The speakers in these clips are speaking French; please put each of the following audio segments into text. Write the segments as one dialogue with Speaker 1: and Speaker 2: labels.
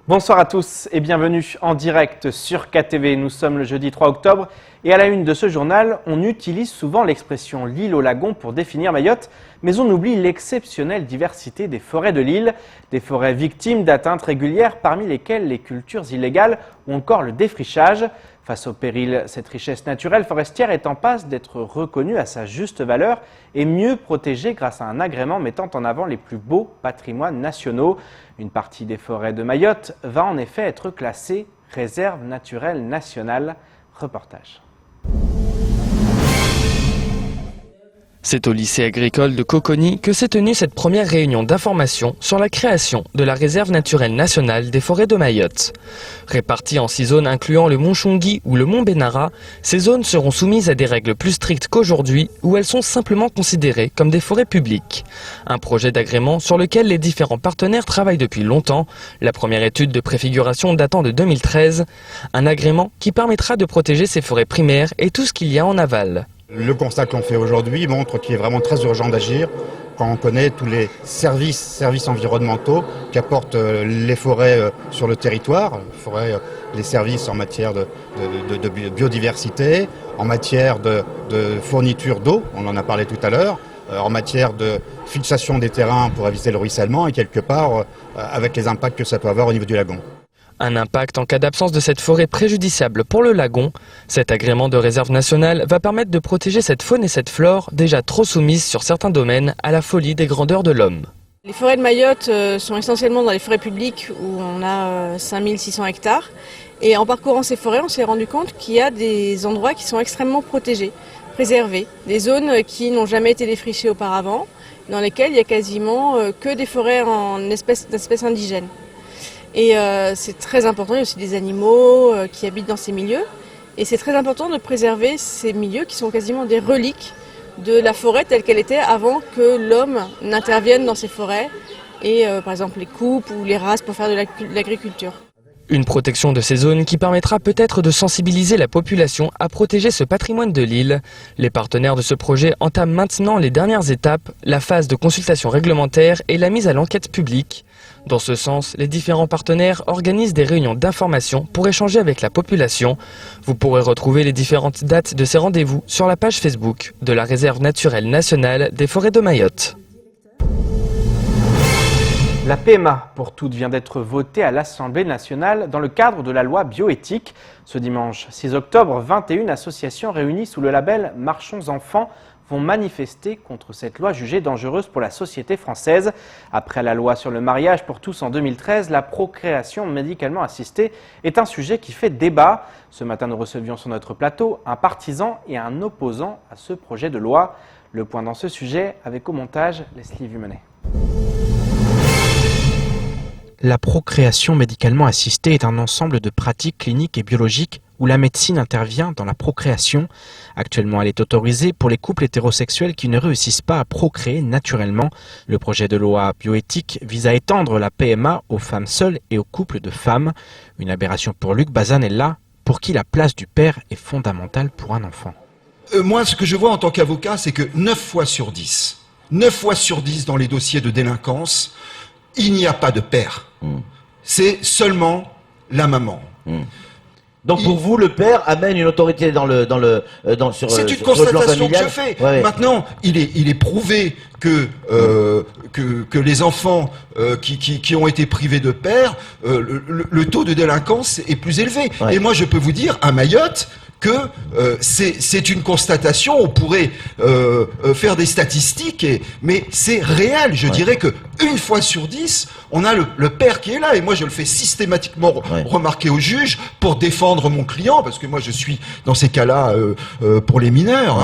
Speaker 1: Bonsoir à tous et bienvenue en direct sur KTV. Nous sommes le jeudi 3 octobre et à la une de ce journal, on utilise souvent l'expression l'île au lagon pour définir Mayotte, mais on oublie l'exceptionnelle diversité des forêts de l'île, des forêts victimes d'atteintes régulières parmi lesquelles les cultures illégales ou encore le défrichage. Face au péril, cette richesse naturelle forestière est en passe d'être reconnue à sa juste valeur et mieux protégée grâce à un agrément mettant en avant les plus beaux patrimoines nationaux. Une partie des forêts de Mayotte va en effet être classée réserve naturelle nationale. Reportage.
Speaker 2: C'est au lycée agricole de Coconi que s'est tenue cette première réunion d'information sur la création de la réserve naturelle nationale des forêts de Mayotte. Réparties en 6 zones incluant le mont Chungui ou le mont Benara, ces zones seront soumises à des règles plus strictes qu'aujourd'hui où elles sont simplement considérées comme des forêts publiques. Un projet d'agrément sur lequel les différents partenaires travaillent depuis longtemps, la première étude de préfiguration datant de 2013, un agrément qui permettra de protéger ces forêts primaires et tout ce qu'il y a en aval.
Speaker 3: Le constat qu'on fait aujourd'hui montre qu'il est vraiment très urgent d'agir quand on connaît tous les services environnementaux qu'apportent les forêts sur le territoire, les services en matière de biodiversité, en matière de fourniture d'eau, on en a parlé tout à l'heure, en matière de fixation des terrains pour éviter le ruissellement et quelque part avec les impacts que ça peut avoir au niveau du lagon.
Speaker 2: Un impact en cas d'absence de cette forêt préjudiciable pour le lagon. Cet agrément de réserve nationale va permettre de protéger cette faune et cette flore déjà trop soumises sur certains domaines à la folie des grandeurs de l'homme.
Speaker 4: Les forêts de Mayotte sont essentiellement dans les forêts publiques où on a 5600 hectares. Et en parcourant ces forêts, on s'est rendu compte qu'il y a des endroits qui sont extrêmement protégés, préservés. Des zones qui n'ont jamais été défrichées auparavant, dans lesquelles il n'y a quasiment que des forêts d'espèces indigènes. Et c'est très important, il y a aussi des animaux qui habitent dans ces milieux. Et c'est très important de préserver ces milieux qui sont quasiment des reliques de la forêt telle qu'elle était avant que l'homme n'intervienne dans ces forêts. Et par exemple les coupes ou les rases pour faire de l'agriculture.
Speaker 2: Une protection de ces zones qui permettra peut-être de sensibiliser la population à protéger ce patrimoine de l'île. Les partenaires de ce projet entament maintenant les dernières étapes, la phase de consultation réglementaire et la mise à l'enquête publique. Dans ce sens, les différents partenaires organisent des réunions d'information pour échanger avec la population. Vous pourrez retrouver les différentes dates de ces rendez-vous sur la page Facebook de la Réserve naturelle nationale des forêts de Mayotte.
Speaker 1: La PMA pour toutes vient d'être votée à l'Assemblée nationale dans le cadre de la loi bioéthique. Ce dimanche 6 octobre, 21 associations réunies sous le label Marchons Enfants vont manifester contre cette loi jugée dangereuse pour la société française. Après la loi sur le mariage pour tous en 2013, la procréation médicalement assistée est un sujet qui fait débat. Ce matin, nous recevions sur notre plateau un partisan et un opposant à ce projet de loi. Le point dans ce sujet avec au montage Leslie Vumenet.
Speaker 5: La procréation médicalement assistée est un ensemble de pratiques cliniques et biologiques où la médecine intervient dans la procréation. Actuellement, elle est autorisée pour les couples hétérosexuels qui ne réussissent pas à procréer naturellement. Le projet de loi bioéthique vise à étendre la PMA aux femmes seules et aux couples de femmes. Une aberration pour Luc Bazanella, pour qui la place du père est fondamentale pour un enfant.
Speaker 6: Moi, ce que je vois en tant qu'avocat, c'est que 9 fois sur 10 dans les dossiers de délinquance, il n'y a pas de père. C'est seulement la maman.
Speaker 7: Donc pour vous, le père amène une autorité
Speaker 6: c'est une constatation que je fais.
Speaker 7: Ouais.
Speaker 6: Maintenant, il est prouvé que les enfants qui ont été privés de père, le taux de délinquance est plus élevé. Ouais. Et moi, je peux vous dire, à Mayotte, que c'est une constatation, on pourrait faire des statistiques, mais c'est réel. Je dirais que 1 fois sur 10, on a le père qui est là, et moi je le fais systématiquement remarquer au juge pour défendre mon client, parce que moi je suis dans ces cas-là pour les mineurs,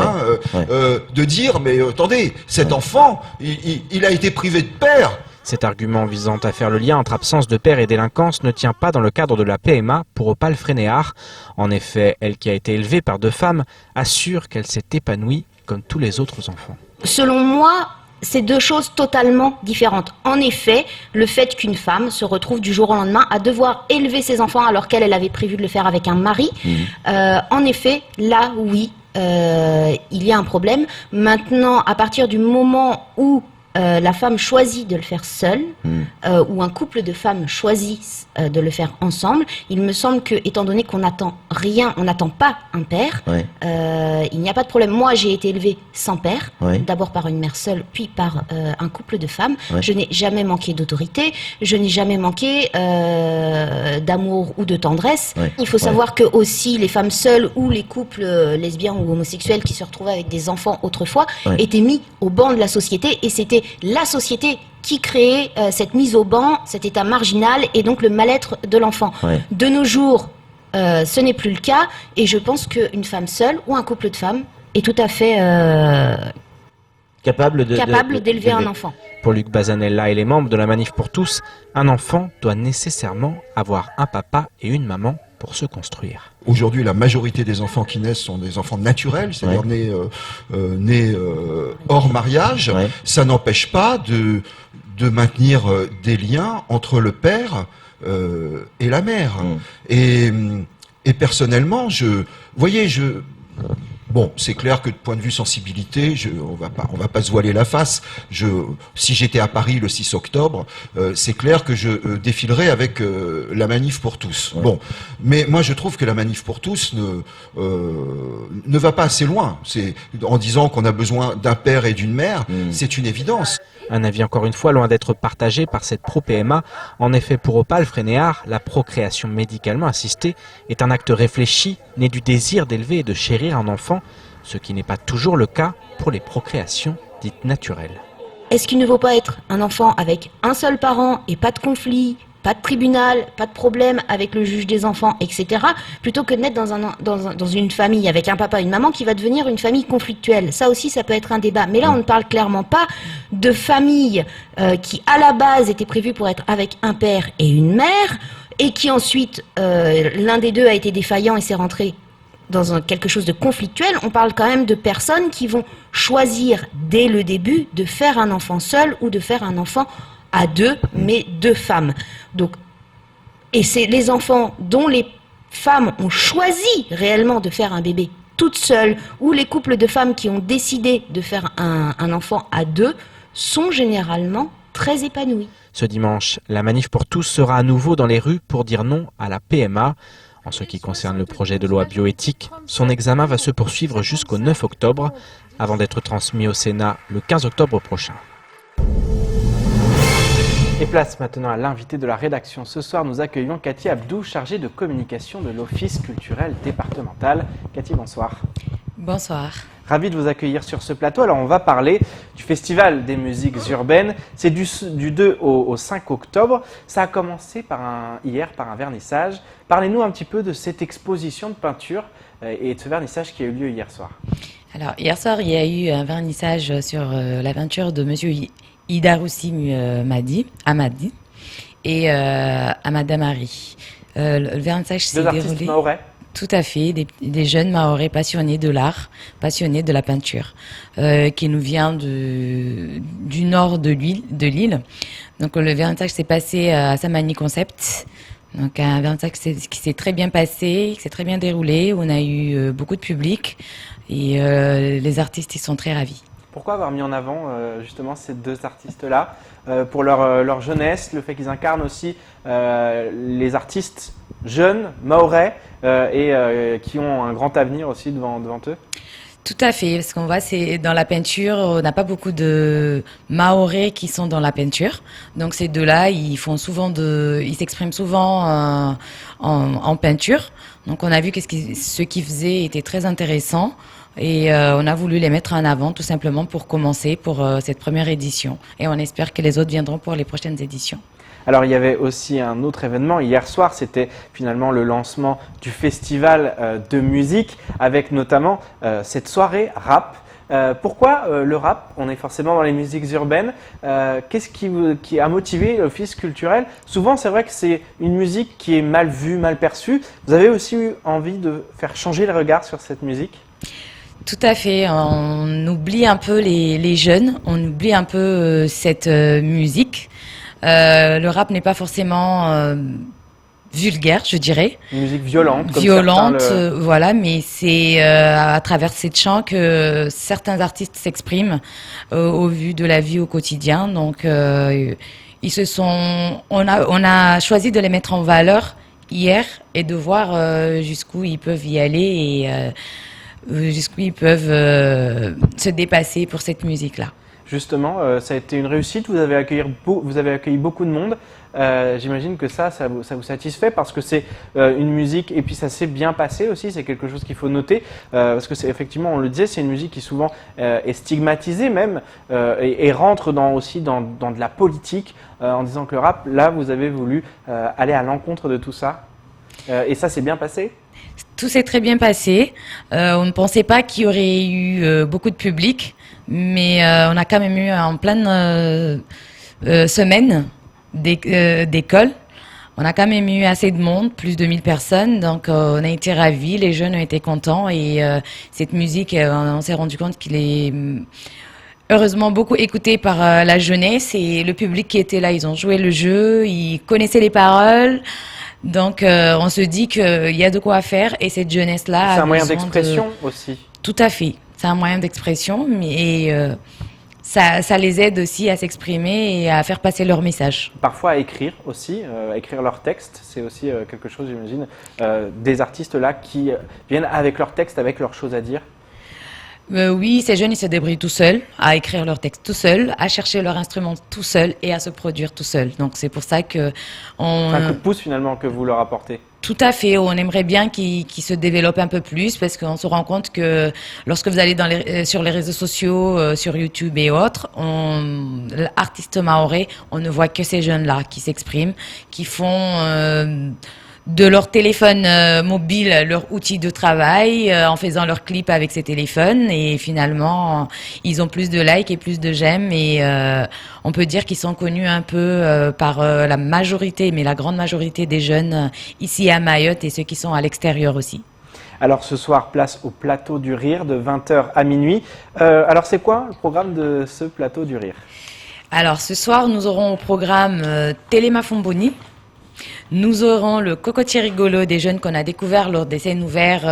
Speaker 6: de dire, mais attendez, cet enfant, il a été privé de père.
Speaker 5: Cet argument visant à faire le lien entre absence de père et délinquance ne tient pas dans le cadre de la PMA pour Opale Frénéard. En effet, elle qui a été élevée par 2 femmes assure qu'elle s'est épanouie comme tous les autres enfants.
Speaker 8: Selon moi, c'est 2 choses totalement différentes. En effet, le fait qu'une femme se retrouve du jour au lendemain à devoir élever ses enfants alors qu'elle avait prévu de le faire avec un mari, en effet, là, oui, il y a un problème. Maintenant, à partir du moment où la femme choisit de le faire seule, ou un couple de femmes choisit de le faire ensemble, il me semble que, étant donné qu'on n'attend rien, on n'attend pas un père, il n'y a pas de problème. Moi, j'ai été élevée sans père, d'abord par une mère seule, puis par un couple de femmes. Je n'ai jamais manqué d'autorité, je n'ai jamais manqué d'amour ou de tendresse. Il faut savoir que aussi les femmes seules ou les couples lesbiens ou homosexuels qui se retrouvaient avec des enfants autrefois étaient mis au banc de la société, et c'était la société qui créait cette mise au banc, cet état marginal et donc le mal-être de l'enfant. De nos jours, ce n'est plus le cas, et je pense qu'une femme seule ou un couple de femmes est tout à fait capable d'élever un enfant.
Speaker 5: Pour Luc Bazanella et les membres de la Manif pour tous, un enfant doit nécessairement avoir un papa et une maman pour se construire.
Speaker 6: Aujourd'hui, la majorité des enfants qui naissent sont des enfants naturels, c'est-à-dire nés hors mariage. Ça n'empêche pas de maintenir des liens entre le père et la mère. Et personnellement, bon, c'est clair que de point de vue sensibilité, on va pas se voiler la face. Si j'étais à Paris le 6 octobre, c'est clair que je défilerais avec la Manif pour tous. Bon, mais moi je trouve que la Manif pour tous ne va pas assez loin. C'est en disant qu'on a besoin d'un père et d'une mère, c'est une évidence.
Speaker 5: Un avis encore une fois loin d'être partagé par cette pro-PMA. En effet, pour Opal Frénéard, la procréation médicalement assistée est un acte réfléchi, né du désir d'élever et de chérir un enfant, ce qui n'est pas toujours le cas pour les procréations dites naturelles.
Speaker 8: Est-ce qu'il ne vaut pas être un enfant avec un seul parent et pas de conflit, pas de tribunal, pas de problème avec le juge des enfants, etc., plutôt que de naître dans une famille avec un papa et une maman qui va devenir une famille conflictuelle. Ça aussi, ça peut être un débat. Mais là, on ne parle clairement pas de famille qui, à la base, était prévue pour être avec un père et une mère, et qui ensuite, l'un des deux a été défaillant et s'est rentré dans quelque chose de conflictuel. On parle quand même de personnes qui vont choisir dès le début de faire un enfant seul ou de faire un enfant à deux, mais deux femmes. Donc, et c'est les enfants dont les femmes ont choisi réellement de faire un bébé toutes seules, ou les couples de femmes qui ont décidé de faire un enfant à deux, sont généralement très épanouis.
Speaker 5: Ce dimanche, la Manif pour tous sera à nouveau dans les rues pour dire non à la PMA. En ce qui concerne le projet de loi bioéthique, son examen va se poursuivre jusqu'au 9 octobre, avant d'être transmis au Sénat le 15 octobre prochain.
Speaker 1: Et place maintenant à l'invité de la rédaction. Ce soir, nous accueillons Cathy Abdou, chargée de communication de l'Office culturel départemental. Cathy, bonsoir.
Speaker 9: Bonsoir.
Speaker 1: Ravi de vous accueillir sur ce plateau. Alors, on va parler du Festival des musiques urbaines. C'est du 2 au 5 octobre. Ça a commencé hier par un vernissage. Parlez-nous un petit peu de cette exposition de peinture et de ce vernissage qui a eu lieu hier soir.
Speaker 9: Alors, hier soir, il y a eu un vernissage sur la peinture de monsieur Idaroussi Amadi et Amada Marie. Le vernissage s'est déroulé... Deux artistes mahorais. Tout à fait, des jeunes mahorais passionnés de l'art, passionnés de la peinture, qui nous vient du nord de l'île. Donc le vernissage s'est passé à Samani Concept. Donc un vernissage qui s'est très bien passé, qui s'est très bien déroulé, où on a eu beaucoup de public et les artistes ils sont très ravis.
Speaker 1: Pourquoi avoir mis en avant justement ces deux artistes-là pour leur jeunesse, le fait qu'ils incarnent aussi les artistes jeunes, mahorais, et qui ont un grand avenir aussi devant eux?
Speaker 9: Tout à fait, parce qu'on voit, c'est dans la peinture, on n'a pas beaucoup de mahorais qui sont dans la peinture. Donc ces deux-là, ils s'expriment souvent en peinture. Donc on a vu que ce qu'ils faisaient était très intéressant. Et on a voulu les mettre en avant tout simplement pour commencer pour cette première édition. Et on espère que les autres viendront pour les prochaines éditions.
Speaker 1: Alors il y avait aussi un autre événement hier soir, c'était finalement le lancement du festival de musique avec notamment cette soirée rap. Pourquoi le rap? On est forcément dans les musiques urbaines. Qu'est-ce qui a motivé l'Office culturel? Souvent c'est vrai que c'est une musique qui est mal vue, mal perçue. Vous avez aussi eu envie de faire changer le regard sur cette musique?
Speaker 9: Tout à fait, on oublie un peu les jeunes, on oublie un peu cette musique. Le rap n'est pas forcément vulgaire, je dirais.
Speaker 1: Une musique violente. Comme
Speaker 9: Violente,
Speaker 1: certains
Speaker 9: voilà, mais c'est à travers ces chants que certains artistes s'expriment au vu de la vie au quotidien. Donc, on a choisi de les mettre en valeur hier et de voir jusqu'où ils peuvent y aller et jusqu'où ils peuvent se dépasser pour cette musique-là.
Speaker 1: Justement, ça a été une réussite, vous avez accueilli beaucoup de monde. J'imagine que ça vous satisfait parce que c'est une musique, et puis ça s'est bien passé aussi, c'est quelque chose qu'il faut noter, parce que c'est effectivement, on le disait, c'est une musique qui souvent est stigmatisée même, et rentre aussi dans de la politique, en disant que le rap, là vous avez voulu aller à l'encontre de tout ça, et ça s'est bien passé?
Speaker 9: Tout s'est très bien passé. On ne pensait pas qu'il y aurait eu beaucoup de public, mais on a quand même eu en pleine semaine d'école. On a quand même eu assez de monde, plus de 1000 personnes, donc on a été ravis, les jeunes ont été contents et cette musique, on s'est rendu compte qu'il est heureusement beaucoup écouté par la jeunesse et le public qui était là, ils ont joué le jeu, ils connaissaient les paroles. Donc, on se dit qu'il y a de quoi faire et cette jeunesse-là.
Speaker 1: C'est un moyen d'expression aussi.
Speaker 9: Tout à fait. C'est un moyen d'expression, mais ça les aide aussi à s'exprimer et à faire passer leur message.
Speaker 1: Parfois à écrire aussi, à écrire leurs textes. C'est aussi quelque chose, j'imagine, des artistes là qui viennent avec leurs textes, avec leurs choses à dire.
Speaker 9: Oui, ces jeunes, ils se débrouillent tout seuls, à écrire leurs textes tout seuls, à chercher leur instrument tout seuls et à se produire tout seuls. Donc c'est pour ça que
Speaker 1: C'est un coup de pouce finalement que vous leur apportez.
Speaker 9: Tout à fait, on aimerait bien qu'ils se développent un peu plus parce qu'on se rend compte que lorsque vous allez sur les réseaux sociaux, sur YouTube et autres, l'artiste mahorais, on ne voit que ces jeunes-là qui s'expriment, qui font de leur téléphone mobile leur outil de travail en faisant leurs clips avec ces téléphones et finalement ils ont plus de likes et plus de j'aime et on peut dire qu'ils sont connus un peu par la majorité, mais la grande majorité des jeunes ici à Mayotte et ceux qui sont à l'extérieur aussi.
Speaker 1: Alors ce soir, place au plateau du rire de 20h à minuit. Alors c'est quoi le programme de ce plateau du rire?
Speaker 9: Alors ce soir nous aurons au programme Téléma Fomboni. Nous aurons le cocotier rigolo des jeunes qu'on a découvert lors des scènes ouvertes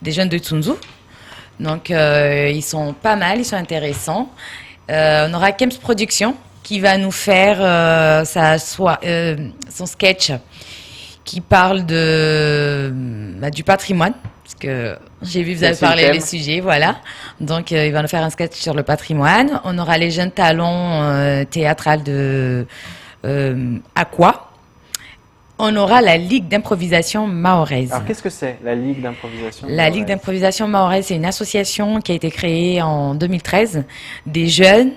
Speaker 9: des jeunes de Tsunzu. Donc ils sont pas mal, ils sont intéressants. On aura Kems Production qui va nous faire son sketch qui parle du patrimoine. Parce que j'ai vu vous avez parlé des sujets, voilà. Donc il va nous faire un sketch sur le patrimoine. On aura les jeunes talents théâtrales de Aqua. On aura la Ligue d'improvisation mahoraise.
Speaker 1: Alors qu'est-ce que c'est la Ligue d'improvisation mahoraise?
Speaker 9: La Ligue d'improvisation mahoraise, c'est une association qui a été créée en 2013. Des jeunes,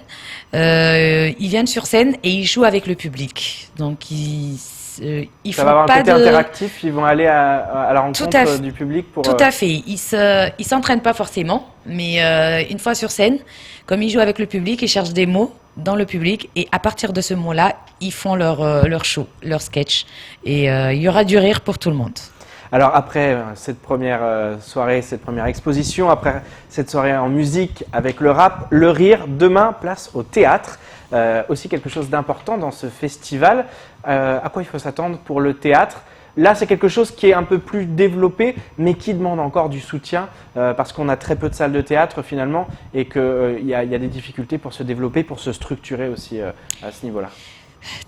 Speaker 9: ils viennent sur scène et ils jouent avec le public. Donc ils
Speaker 1: ça va avoir un côté interactif, ils vont aller à la rencontre du public pour...
Speaker 9: Tout à fait, ils s'entraînent pas forcément, mais une fois sur scène, comme ils jouent avec le public, ils cherchent des mots dans le public et à partir de ce mot-là, ils font leur show, leur sketch. Et il y aura du rire pour tout le monde.
Speaker 1: Alors après cette première soirée, cette première exposition, après cette soirée en musique avec le rap, le rire, demain, place au théâtre. Aussi quelque chose d'important dans ce festival. À quoi il faut s'attendre pour le théâtre? Là, c'est quelque chose qui est un peu plus développé, mais qui demande encore du soutien, parce qu'on a très peu de salles de théâtre finalement, et qu'il y a des difficultés pour se développer, pour se structurer aussi à ce niveau-là.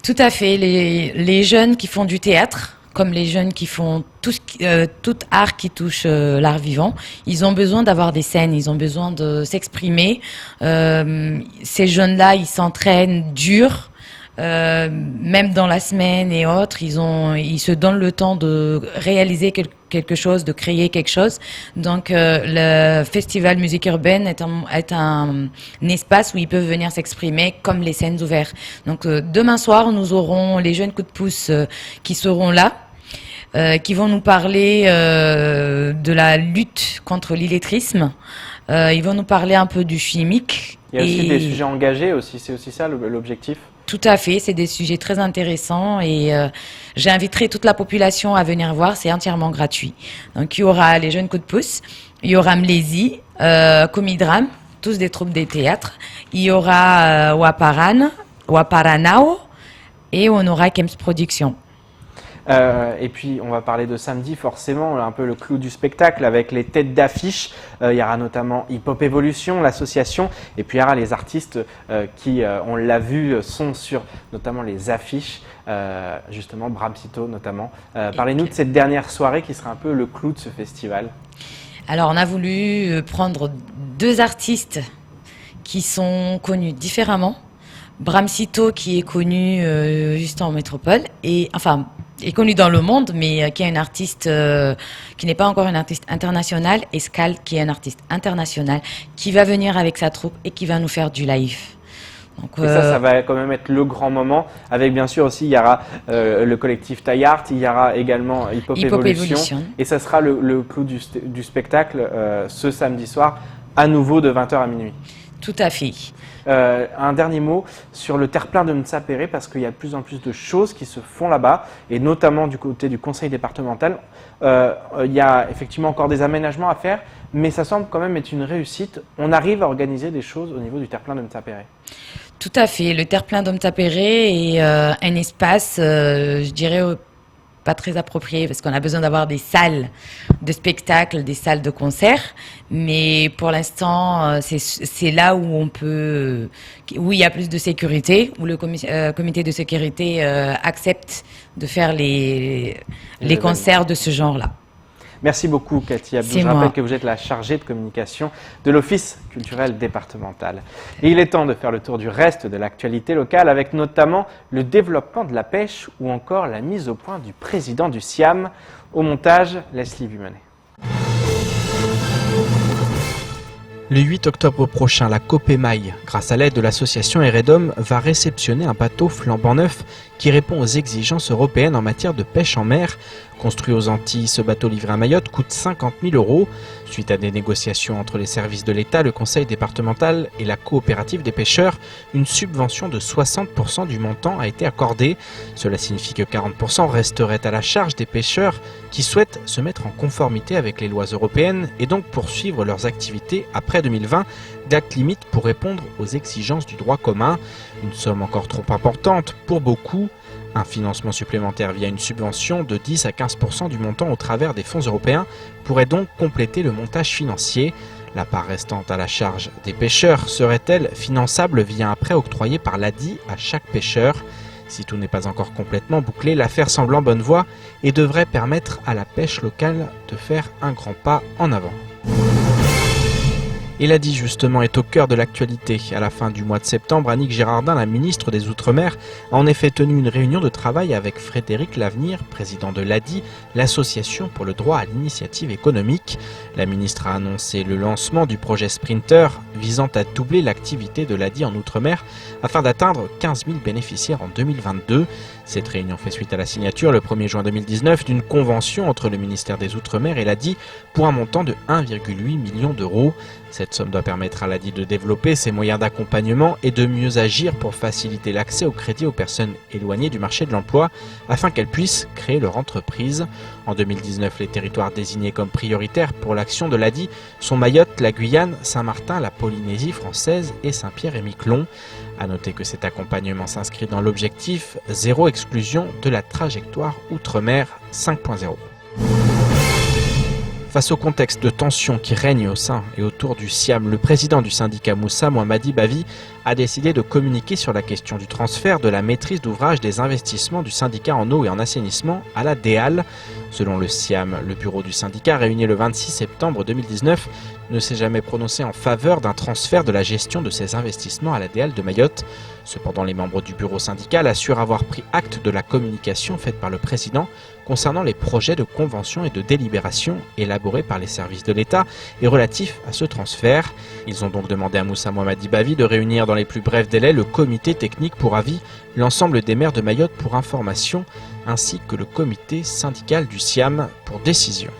Speaker 9: Tout à fait. Les jeunes qui font du théâtre, comme les jeunes qui font tout art qui touche l'art vivant, ils ont besoin d'avoir des scènes, ils ont besoin de s'exprimer. Ces jeunes-là, ils s'entraînent dur. Même dans la semaine et autres, ils se donnent le temps de réaliser quelque chose, de créer quelque chose. Donc, le festival musique urbaine est un espace où ils peuvent venir s'exprimer comme les scènes ouvertes. Donc, demain soir, nous aurons les jeunes coups de pouce qui seront là. Qui vont nous parler de la lutte contre l'illettrisme. Ils vont nous parler un peu du chimique.
Speaker 1: Il y a aussi des sujets engagés aussi, c'est aussi ça l'objectif?
Speaker 9: Tout à fait, c'est des sujets très intéressants et j'inviterai toute la population à venir voir, c'est entièrement gratuit. Donc il y aura les jeunes coups de pouce, il y aura Mlési, Comidram, tous des troupes des théâtres, il y aura Waparanao et on aura Kems Production.
Speaker 1: Et puis on va parler de samedi, forcément, un peu le clou du spectacle avec les têtes d'affiche. Il y aura notamment Hip Hop Evolution, l'association, et puis il y aura les artistes qui, on l'a vu, sont sur notamment les affiches, justement Bramsito notamment. Parlez-nous de cette dernière soirée qui sera un peu le clou de ce festival.
Speaker 9: Alors, on a voulu prendre deux artistes qui sont connus différemment. Bramsito, qui est connu juste en métropole, et enfin est connu dans le monde, mais qui est une artiste qui n'est pas encore une artiste internationale, et Skal, qui est un artiste international, qui va venir avec sa troupe et qui va nous faire du live. Donc,
Speaker 1: et ça va quand même être le grand moment, avec bien sûr aussi, il y aura le collectif Taille Art, il y aura également Hip Hop Evolution, et ça sera le clou du spectacle ce samedi soir, à nouveau de 20h à minuit.
Speaker 9: Tout à fait.
Speaker 1: Un dernier mot sur le terre-plein de Mtsapéré, parce qu'il y a de plus en plus de choses qui se font là-bas, et notamment du côté du conseil départemental. Il y a effectivement encore des aménagements à faire, mais ça semble quand même être une réussite. On arrive à organiser des choses au niveau du terre-plein de Mtsapéré.
Speaker 9: Tout à fait. Le terre-plein de Mtsapéré est un espace, je dirais, pas très approprié, parce qu'on a besoin d'avoir des salles de spectacle, des salles de concert, mais pour l'instant, c'est là où où il y a plus de sécurité, où le comité de sécurité accepte de faire les concerts de ce genre-là.
Speaker 1: Merci beaucoup, Cathy Abdou. Je rappelle que vous êtes la chargée de communication de l'Office culturel départemental. Et il est temps de faire le tour du reste de l'actualité locale, avec notamment le développement de la pêche ou encore la mise au point du président du SIAM. Au montage, Leslie Bumenet.
Speaker 5: Le 8 octobre prochain, la Copémaille, grâce à l'aide de l'association Eredom, va réceptionner un bateau flambant neuf qui répond aux exigences européennes en matière de pêche en mer. Construit aux Antilles, ce bateau livré à Mayotte coûte 50 000 €. Suite à des négociations entre les services de l'État, le conseil départemental et la coopérative des pêcheurs, une subvention de 60% du montant a été accordée. Cela signifie que 40% resterait à la charge des pêcheurs qui souhaitent se mettre en conformité avec les lois européennes et donc poursuivre leurs activités après 2020, date limite pour répondre aux exigences du droit commun. Une somme encore trop importante pour beaucoup. Un financement supplémentaire via une subvention de 10 à 15% du montant au travers des fonds européens pourrait donc compléter le montage financier. La part restante à la charge des pêcheurs serait-elle finançable via un prêt octroyé par l'ADI à chaque pêcheur ? Si tout n'est pas encore complètement bouclé, l'affaire semble en bonne voie et devrait permettre à la pêche locale de faire un grand pas en avant. Et l'ADI justement est au cœur de l'actualité. À la fin du mois de septembre, Annick Girardin, la ministre des Outre-mer, a en effet tenu une réunion de travail avec Frédéric Lavenir, président de l'ADI, l'association pour le droit à l'initiative économique. La ministre a annoncé le lancement du projet Sprinter visant à doubler l'activité de l'ADI en Outre-mer afin d'atteindre 15 000 bénéficiaires en 2022. Cette réunion fait suite à la signature le 1er juin 2019 d'une convention entre le ministère des Outre-mer et l'ADI pour un montant de 1,8 million €. Cette somme doit permettre à l'ADI de développer ses moyens d'accompagnement et de mieux agir pour faciliter l'accès au crédit aux personnes éloignées du marché de l'emploi afin qu'elles puissent créer leur entreprise. En 2019, les territoires désignés comme prioritaires pour l'action de l'ADI sont Mayotte, la Guyane, Saint-Martin, la Polynésie française et Saint-Pierre-et-Miquelon. A noter que cet accompagnement s'inscrit dans l'objectif zéro exclusion de la trajectoire Outre-mer 5.0. Face au contexte de tension qui règne au sein et autour du SIAM, le président du syndicat Moussa, Mohamadi Bavi, a décidé de communiquer sur la question du transfert de la maîtrise d'ouvrage des investissements du syndicat en eau et en assainissement à la DEAL. Selon le SIAM, le bureau du syndicat réuni le 26 septembre 2019 ne s'est jamais prononcé en faveur d'un transfert de la gestion de ces investissements à la DEAL de Mayotte. Cependant, les membres du bureau syndical assurent avoir pris acte de la communication faite par le président concernant les projets de convention et de délibération élaborés par les services de l'État et relatifs à ce transfert. Ils ont donc demandé à Moussa Mohamadi Bavi de réunir dans les plus brefs délais le comité technique pour avis, l'ensemble des maires de Mayotte pour information, ainsi que le comité syndical du SIAM pour décision.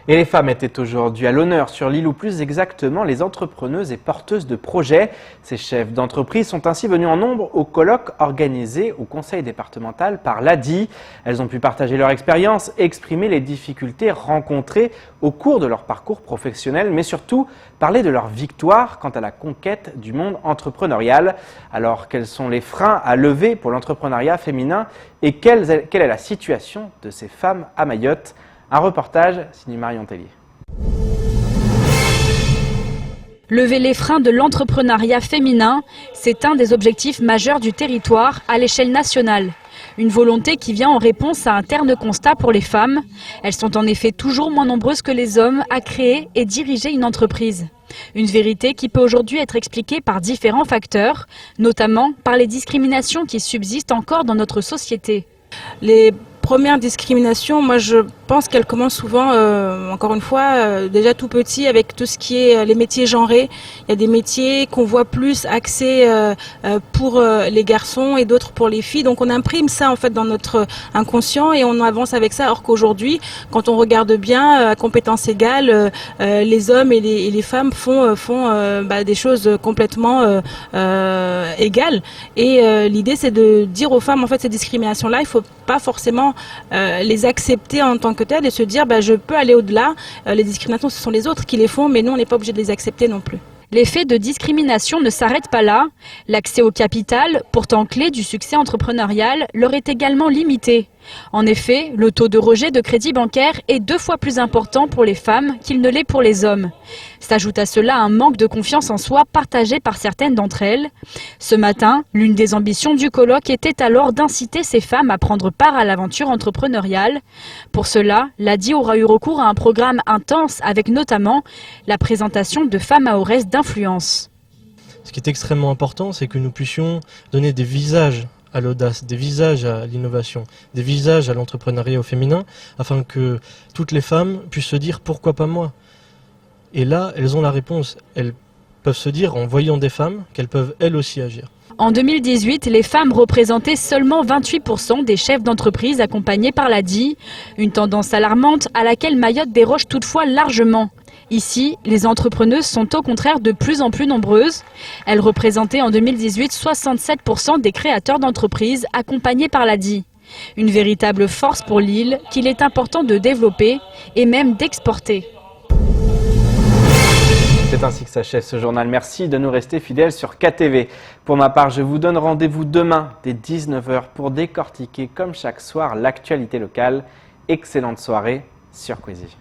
Speaker 1: Et les femmes étaient aujourd'hui à l'honneur sur l'île, ou plus exactement les entrepreneuses et porteuses de projets. Ces chefs d'entreprise sont ainsi venus en nombre au colloque organisé au conseil départemental par l'ADI. Elles ont pu partager leur expérience, exprimer les difficultés rencontrées au cours de leur parcours professionnel, mais surtout parler de leur victoire quant à la conquête du monde entrepreneurial. Alors, quels sont les freins à lever pour l'entrepreneuriat féminin et quelle est la situation de ces femmes à Mayotte? Un reportage signé Marion Tellier.
Speaker 10: Lever les freins de l'entrepreneuriat féminin, c'est un des objectifs majeurs du territoire à l'échelle nationale. Une volonté qui vient en réponse à un terne constat pour les femmes. Elles sont en effet toujours moins nombreuses que les hommes à créer et diriger une entreprise. Une vérité qui peut aujourd'hui être expliquée par différents facteurs, notamment par les discriminations qui subsistent encore dans notre société.
Speaker 4: Les premières discriminations, moi je pense qu'elles commencent souvent, encore une fois, déjà tout petit avec tout ce qui est les métiers genrés. Il y a des métiers qu'on voit plus axés pour les garçons et d'autres pour les filles. Donc on imprime ça en fait dans notre inconscient et on avance avec ça. Alors qu'aujourd'hui, quand on regarde bien, à compétences égales, les hommes et les femmes font des choses complètement égales. Et l'idée c'est de dire aux femmes en fait ces discriminations-là, il faut pas forcément les accepter en tant que telles et se dire je peux aller au-delà, les discriminations ce sont les autres qui les font mais nous on n'est pas obligé de les accepter non plus.
Speaker 10: Les faits de discrimination ne s'arrêtent pas là. L'accès au capital, pourtant clé du succès entrepreneurial, leur est également limité. En effet, le taux de rejet de crédit bancaire est 2 fois plus important pour les femmes qu'il ne l'est pour les hommes. S'ajoute à cela un manque de confiance en soi partagé par certaines d'entre elles. Ce matin, l'une des ambitions du colloque était alors d'inciter ces femmes à prendre part à l'aventure entrepreneuriale. Pour cela, l'ADI aura eu recours à un programme intense avec notamment la présentation de femmes mahorais d'influence.
Speaker 11: Ce qui est extrêmement important, c'est que nous puissions donner des visages à l'audace, des visages à l'innovation, des visages à l'entrepreneuriat au féminin, afin que toutes les femmes puissent se dire « pourquoi pas moi ?» Et là, elles ont la réponse. Elles peuvent se dire, en voyant des femmes, qu'elles peuvent elles aussi agir.
Speaker 10: En 2018, les femmes représentaient seulement 28% des chefs d'entreprise accompagnés par l'ADI, une tendance alarmante à laquelle Mayotte déroge toutefois largement. Ici, les entrepreneuses sont au contraire de plus en plus nombreuses. Elles représentaient en 2018 67% des créateurs d'entreprises accompagnés par l'ADI. Une véritable force pour l'île qu'il est important de développer et même d'exporter.
Speaker 1: C'est ainsi que s'achève ce journal. Merci de nous rester fidèles sur KTV. Pour ma part, je vous donne rendez-vous demain dès 19h pour décortiquer comme chaque soir l'actualité locale. Excellente soirée sur Quizy.